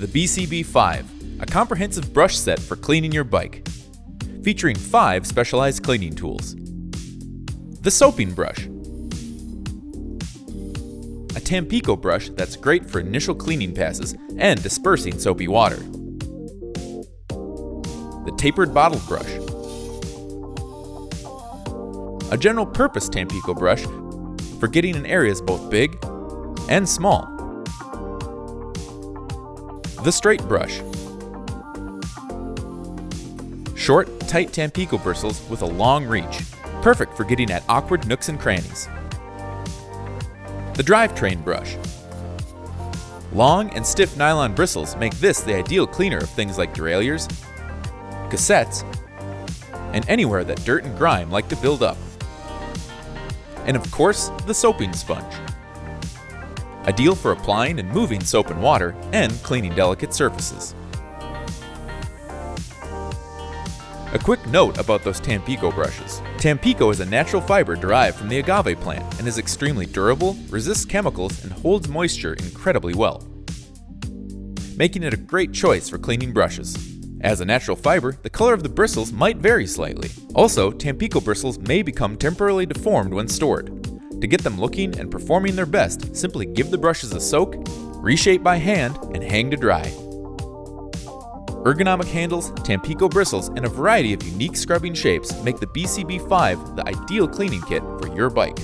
the BCB-5, a comprehensive brush set for cleaning your bike, featuring 5 specialized cleaning tools. The soaping brush, a Tampico brush that's great for initial cleaning passes and dispersing soapy water. The tapered bottle brush, a general-purpose Tampico brush for getting in areas both big and small. The straight brush, short, tight Tampico bristles with a long reach, perfect for getting at awkward nooks and crannies. The drivetrain brush, long and stiff nylon bristles make this the ideal cleaner of things like derailleurs, cassettes, and anywhere that dirt and grime like to build up. And of course, the soaping sponge, ideal for applying and moving soap and water and cleaning delicate surfaces. A quick note about those Tampico brushes. Tampico is a natural fiber derived from the agave plant and is extremely durable, resists chemicals, and holds moisture incredibly well, making it a great choice for cleaning brushes. As a natural fiber, the color of the bristles might vary slightly. Also, Tampico bristles may become temporarily deformed when stored. To get them looking and performing their best, simply give the brushes a soak, reshape by hand, and hang to dry. Ergonomic handles, Tampico bristles, and a variety of unique scrubbing shapes make the BCB-5 the ideal cleaning kit for your bike.